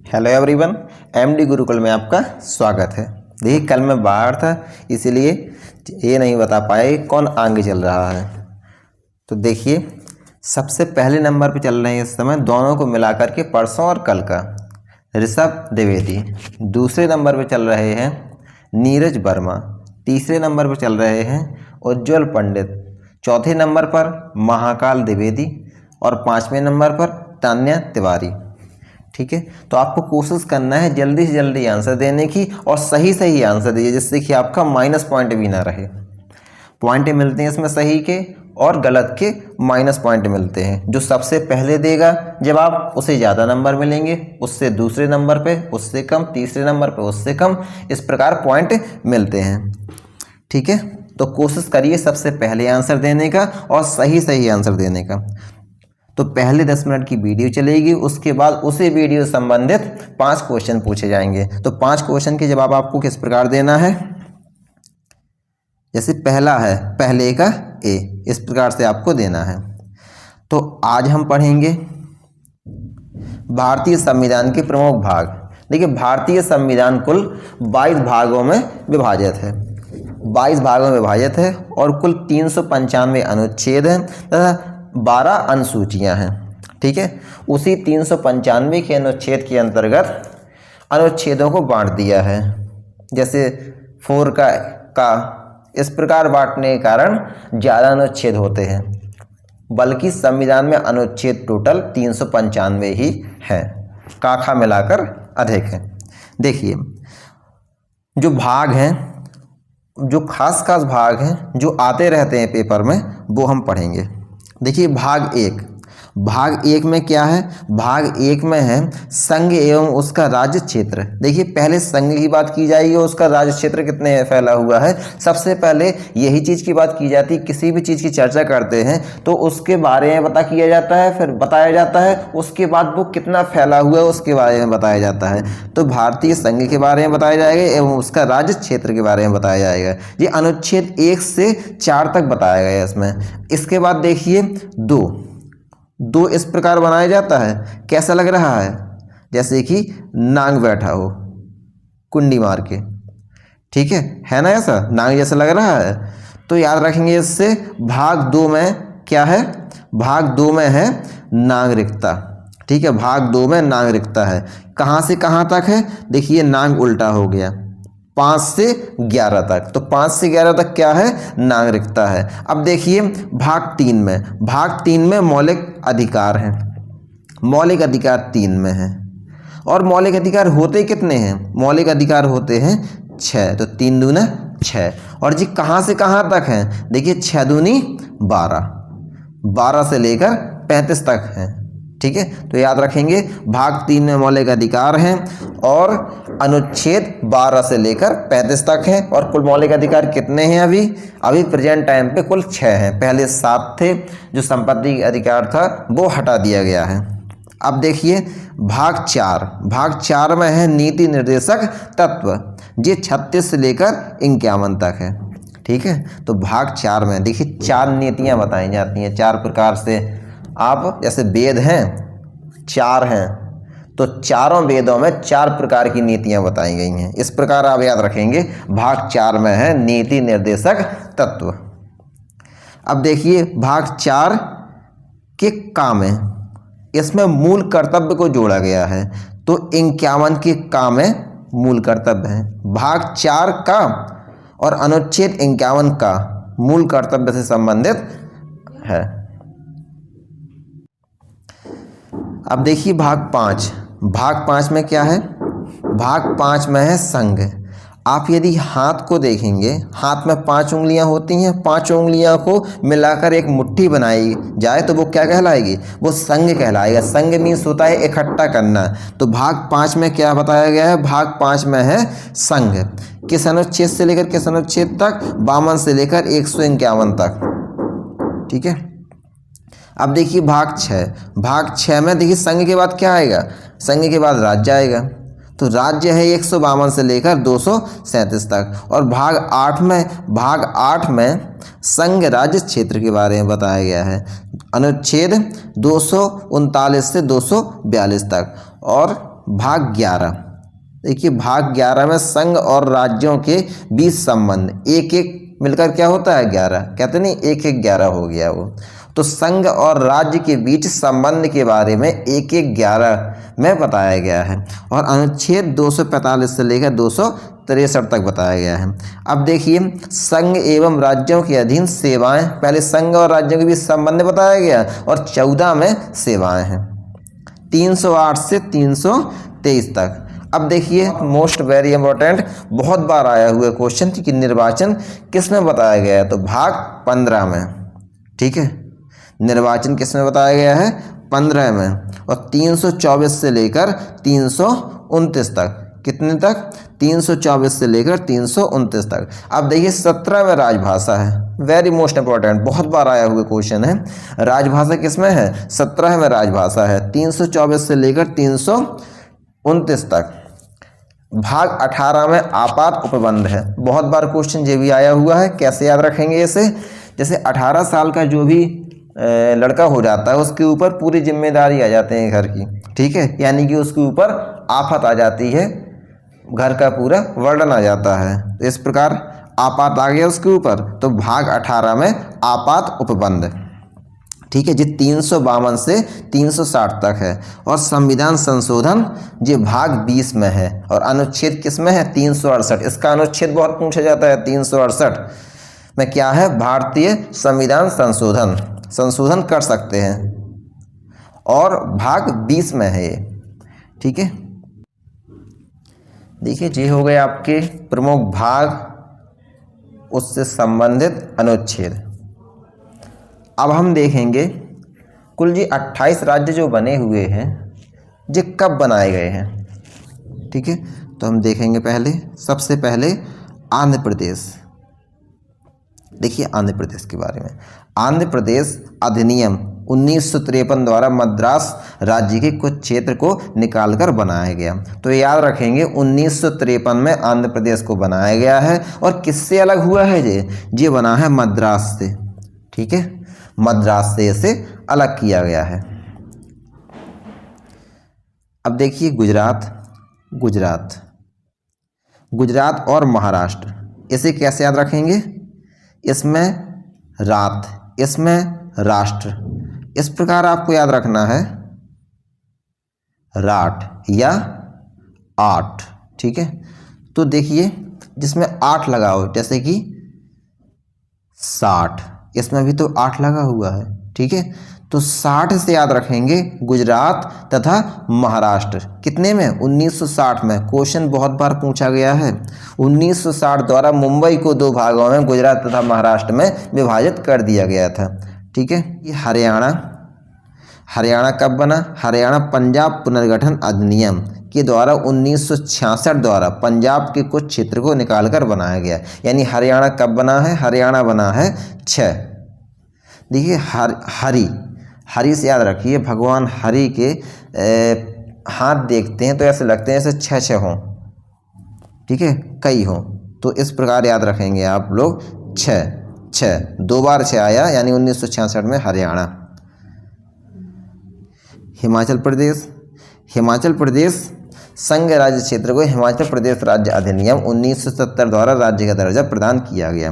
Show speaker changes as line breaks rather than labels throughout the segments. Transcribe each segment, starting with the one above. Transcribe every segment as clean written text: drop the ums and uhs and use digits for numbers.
Hello everyone, MD Gurukul में आपका स्वागत है। देखिए, कल मैं बाहर था इसीलिए ये नहीं बता पाए कौन आगे चल रहा है। तो देखिए, सबसे पहले नंबर पे चल रहे हैं इस समय दोनों को मिलाकर के परसों और कल का ऋषभ द्विवेदी। दूसरे नंबर पे चल रहे हैं नीरज वर्मा। तीसरे नंबर पे चल रहे हैं उज्ज्वल पंडित। चौथे नंबर पर महाकाल द्विवेदी और पाँचवें नंबर पर तान्या तिवारी। ठीक है, तो आपको कोशिश करना है जल्दी से जल्दी आंसर देने की और सही आंसर दीजिए, जिससे कि आपका माइनस पॉइंट भी ना रहे। पॉइंट मिलते हैं इसमें सही के और गलत के माइनस पॉइंट मिलते हैं। जो सबसे पहले देगा जवाब उसे ज़्यादा नंबर मिलेंगे, उससे दूसरे नंबर पे उससे कम, तीसरे नंबर पे उससे कम, इस प्रकार पॉइंट मिलते हैं। ठीक है, तो कोशिश करिए सबसे पहले आंसर देने का और सही आंसर देने का। तो पहले 10 मिनट की वीडियो चलेगी, उसके बाद उसी वीडियो संबंधित 5 क्वेश्चन पूछे जाएंगे। तो 5 क्वेश्चन के जवाब आपको किस प्रकार देना है, जैसे पहला है पहले का ए, इस प्रकार से आपको देना है। तो आज हम पढ़ेंगे भारतीय संविधान के प्रमुख भाग। देखिए, भारतीय संविधान कुल 22 भागों में विभाजित है। 22 भागों में विभाजित है और कुल 395 अनुच्छेद हैं तथा 12 अनुसूचियां हैं। ठीक है, उसी 395 के अनुच्छेद के अंतर्गत अनुच्छेदों को बांट दिया है, जैसे 4 का इस प्रकार बांटने के कारण ज़्यादा अनुच्छेद होते हैं, बल्कि संविधान में अनुच्छेद टोटल 395 ही हैं, काखा मिलाकर अधिक है। देखिए, जो भाग हैं, जो खास भाग हैं जो आते रहते हैं पेपर में, वो हम पढ़ेंगे। देखिए, भाग एक में क्या है, भाग एक में है संघ एवं उसका राज्य क्षेत्र। देखिए, पहले संघ की बात की जाएगी और उसका राज्य क्षेत्र कितने फैला हुआ है। सबसे पहले यही चीज़ की बात की जाती है। किसी भी चीज़ की चर्चा करते हैं तो उसके बारे में किया जाता है, फिर बताया जाता है, उसके बाद वो कितना फैला हुआ है उसके बारे में बताया जाता है। तो भारतीय संघ के बारे में बताया जाएगा एवं उसका राज्य क्षेत्र के बारे में बताया जाएगा। ये अनुच्छेद 1 से 4 तक बताया गया है इसमें। इसके बाद देखिए, दो इस प्रकार बनाया जाता है। कैसा लग रहा है, जैसे कि नांग बैठा हो कुंडी मार के। ठीक है ना, ऐसा नांग जैसा लग रहा है। तो याद रखेंगे इससे। भाग 2 में क्या है, भाग 2 में है नागरिकता। ठीक है, भाग 2 में नागरिकता है। कहाँ से कहाँ तक है, देखिए नांग उल्टा हो गया, 5 से 11 तक। तो 5 से 11 तक क्या है, नागरिकता है। अब देखिए भाग 3 में मौलिक अधिकार हैं। मौलिक अधिकार 3 में है और मौलिक अधिकार होते कितने हैं, मौलिक अधिकार होते हैं 6। तो 3 दूना 6। और जी कहाँ से कहाँ तक हैं, देखिए 6 दूनी 12, 12 से लेकर 35 तक हैं। ठीक है, तो याद रखेंगे भाग 3 में मौलिक अधिकार हैं और अनुच्छेद 12 से लेकर 35 तक हैं। और कुल मौलिक अधिकार कितने हैं, अभी प्रेजेंट टाइम पे कुल 6 हैं। पहले 7 थे, जो संपत्ति अधिकार था वो हटा दिया गया है। अब देखिए भाग 4 में है नीति निर्देशक तत्व। ये 36 से लेकर 51 तक है। ठीक है, तो भाग 4 में देखिए 4 नीतियाँ बताई जाती हैं 4 प्रकार से। आप जैसे वेद हैं 4 हैं, तो चारों वेदों में 4 प्रकार की नीतियां बताई गई हैं। इस प्रकार आप याद रखेंगे। भाग 4 में है नीति निर्देशक तत्व। अब देखिए भाग 4 के काम है, इसमें मूल कर्तव्य को जोड़ा गया है। तो 51 के काम में मूल कर्तव्य है। भाग 4 का और अनुच्छेद 51 का मूल कर्तव्य से संबंधित है। अब देखिए भाग 5 में क्या है, भाग 5 में है संघ। आप यदि हाथ को देखेंगे, हाथ में 5 उंगलियां होती हैं, 5 उंगलियां को मिलाकर एक मुट्ठी बनाई जाए तो वो क्या कहलाएगी, वो संघ कहलाएगा। संघ मीन्स होता है इकट्ठा करना। तो भाग 5 में क्या बताया गया है, भाग 5 में है संघ। किस अनुच्छेद से लेकर किस अनुच्छेद तक, 52 से लेकर 151 तक। ठीक है, अब देखिए भाग 6 में देखिए संघ के बाद क्या आएगा, संघ के बाद राज्य आएगा। तो राज्य है 152 से लेकर 237 तक। और भाग 8 में संघ राज्य क्षेत्र के बारे में बताया गया है, अनुच्छेद 239 से 242 तक। और भाग 11। देखिए भाग 11 में संघ और राज्यों के बीच संबंध, एक एक मिलकर क्या होता है 11, कहते नहीं एक एक 11 हो गया वो। तो संघ और राज्य के बीच संबंध के बारे में एक एक 11 में बताया गया है और अनुच्छेद 245 से लेकर 263 तक बताया गया है। अब देखिए संघ एवं राज्यों के अधीन सेवाएं, पहले संघ और राज्यों के बीच संबंध बताया गया और 14 में सेवाएं हैं, 308 से 323 तक। अब देखिए मोस्ट वेरी इंपॉर्टेंट, बहुत बार आया हुआ क्वेश्चन कि निर्वाचन किस में बताया गया है, तो भाग 15 में। ठीक है, निर्वाचन किस में बताया गया है, 15 में। और 324 से लेकर 329 तक, कितने तक, 324 से लेकर 329 तक। अब देखिए 17 में राजभाषा है, वेरी मोस्ट इंपॉर्टेंट, बहुत बार आया हुआ क्वेश्चन है। राजभाषा किस में है, 17 में राजभाषा है, 324 से लेकर 329 तक। भाग 18 में आपात उपबंध है, बहुत बार क्वेश्चन ये भी आया हुआ है, कैसे याद रखेंगे इसे, जैसे 18 साल का जो भी लड़का हो जाता है उसके ऊपर पूरी जिम्मेदारी आ जाते हैं घर की। ठीक है, यानी कि उसके ऊपर आफत आ जाती है, घर का पूरा वर्डन आ जाता है, तो इस प्रकार आपात आ गया उसके ऊपर, तो भाग 18 में आपात उपबंध। ठीक है जी, 352 से 360 तक है। और संविधान संशोधन जो भाग 20 में है और अनुच्छेद किस में है, 368। इसका अनुच्छेद बहुत पूछा जाता है, 368 में क्या है, भारतीय संविधान संशोधन कर सकते हैं और भाग 20 में है ये। ठीक है, देखिए ये हो गए आपके प्रमुख भाग, उससे संबंधित अनुच्छेद। अब हम देखेंगे कुल जी 28 राज्य जो बने हुए हैं ये कब बनाए गए हैं। ठीक है, तो हम देखेंगे पहले, सबसे पहले आंध्र प्रदेश। देखिए आंध्र प्रदेश के बारे में, आंध्र प्रदेश अधिनियम 1953 द्वारा मद्रास राज्य के कुछ क्षेत्र को निकालकर बनाया गया। तो याद रखेंगे 1953 में आंध्र प्रदेश को बनाया गया है और किससे अलग हुआ है, ये बना है मद्रास से। ठीक है, मद्रास से इसे अलग किया गया है। अब देखिए गुजरात और महाराष्ट्र, इसे कैसे याद रखेंगे, इसमें रात, इसमें राष्ट्र, इस प्रकार आपको याद रखना है, राठ या 8। ठीक है, तो देखिए जिसमें 8 लगा हो, जैसे कि 60, इसमें भी तो 8 लगा हुआ है। ठीक है, तो 60 से याद रखेंगे गुजरात तथा महाराष्ट्र, कितने में, 1960 में। क्वेश्चन बहुत बार पूछा गया है, 1960 द्वारा मुंबई को 2 भागों में गुजरात तथा महाराष्ट्र में विभाजित कर दिया गया था। ठीक है, ये हरियाणा कब बना, हरियाणा पंजाब पुनर्गठन अधिनियम के द्वारा 1966 द्वारा पंजाब के कुछ क्षेत्र को निकालकर बनाया गया। यानी हरियाणा कब बना है, हरियाणा बना है 6। देखिए हरि से याद रखिए, भगवान हरि के हाथ देखते हैं तो ऐसे लगते हैं जैसे 6 हों। ठीक है, कई हों, तो इस प्रकार याद रखेंगे आप लोग, 6 2 बार 6 आया, यानी 1966 में हरियाणा। हिमाचल प्रदेश संघ राज्य क्षेत्र को हिमाचल प्रदेश राज्य अधिनियम 1970 द्वारा राज्य का दर्जा प्रदान किया गया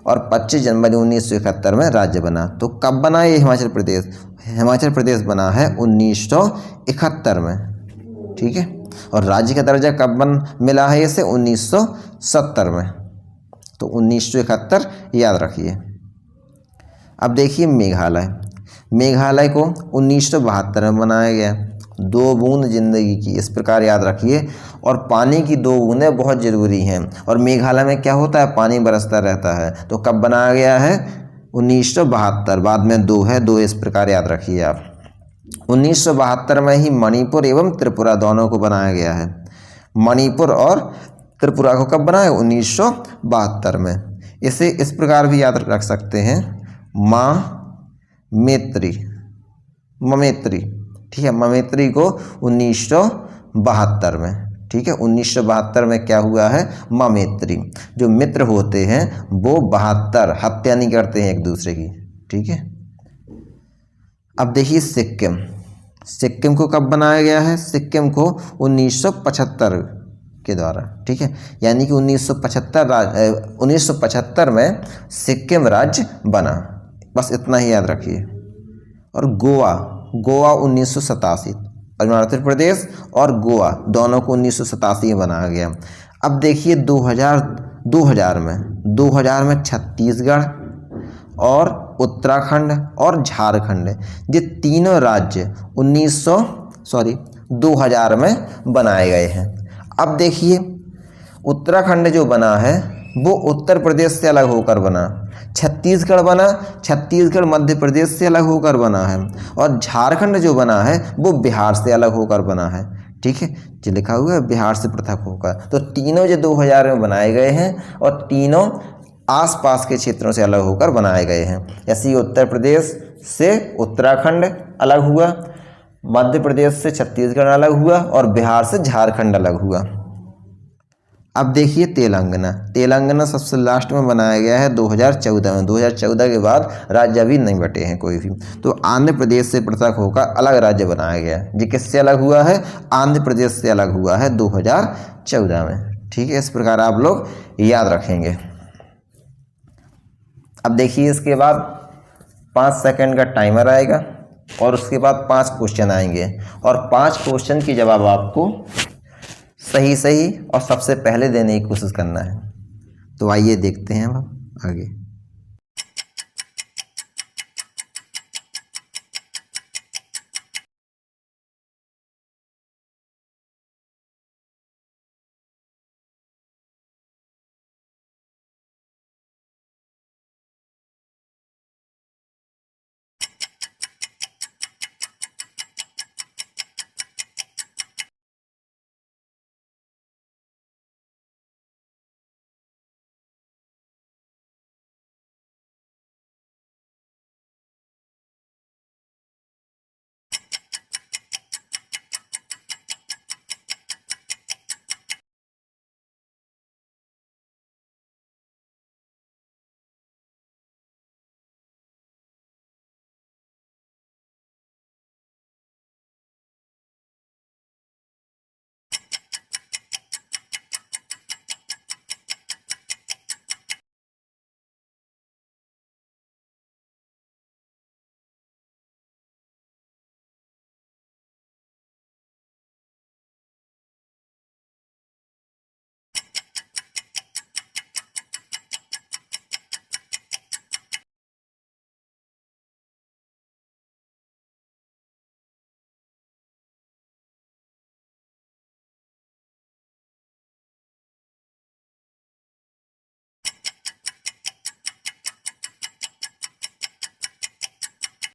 और 25 जनवरी 1971 में राज्य बना। तो कब बना ये हिमाचल प्रदेश, हिमाचल प्रदेश बना है 1971 में। ठीक है, और राज्य का दर्जा कब मिला है इसे, 1970 में। तो 1971 याद रखिए। अब देखिए मेघालय को 1972 में बनाया गया, 2 बूंद जिंदगी की, इस प्रकार याद रखिए। और पानी की 2 बूंदें बहुत ज़रूरी हैं, और मेघालय में क्या होता है, पानी बरसता रहता है। तो कब बनाया गया है, 1972, बाद में 2 है, 2 इस प्रकार याद रखिए आप। 1972 में ही मणिपुर एवं त्रिपुरा दोनों को बनाया गया है। मणिपुर और त्रिपुरा को कब बनाया, 1972 में। इसे इस प्रकार भी याद रख सकते हैं, ममेत्री। ठीक है, ममेत्री को 1972 में। ठीक है, 1972 में क्या हुआ है, ममेत्री। जो मित्र होते हैं वो 72 हत्या नहीं करते हैं एक दूसरे की। ठीक है, अब देखिए सिक्किम को कब बनाया गया है? सिक्किम को 1975 के द्वारा, ठीक है, यानी कि 1975 में सिक्किम राज्य बना, बस इतना ही याद रखिए। और गोवा 1987, अरुणाचल प्रदेश और गोवा दोनों को 1987 में बनाया गया। अब देखिए 2000 में छत्तीसगढ़ और उत्तराखंड और झारखंड, ये तीनों राज्य 2000 में बनाए गए हैं। अब देखिए उत्तराखंड जो बना है वो उत्तर प्रदेश से अलग होकर बना, छत्तीसगढ़ मध्य प्रदेश से अलग होकर बना है, और झारखंड जो बना है वो बिहार से अलग होकर बना है, ठीक है, जो लिखा हुआ है बिहार से पृथक होकर। तो तीनों जो 2000 में बनाए गए हैं और तीनों आसपास के क्षेत्रों से अलग होकर बनाए गए हैं। जैसे उत्तर प्रदेश से उत्तराखंड अलग हुआ, मध्य प्रदेश से छत्तीसगढ़ अलग हुआ और बिहार से झारखंड अलग हुआ। अब देखिए तेलंगाना सबसे लास्ट में बनाया गया है 2014 में। 2014 के बाद राज्य अभी नहीं बटे हैं कोई भी। तो आंध्र प्रदेश से पृथक होकर अलग राज्य बनाया गया है। ये किससे अलग हुआ है? आंध्र प्रदेश से अलग हुआ है 2014 में, ठीक है। इस प्रकार आप लोग याद रखेंगे। अब देखिए इसके बाद 5 सेकंड का टाइमर आएगा और उसके बाद 5 क्वेश्चन आएंगे और 5 क्वेश्चन के जवाब आपको सही और सबसे पहले देने की कोशिश करना है। तो आइए देखते हैं अब आगे।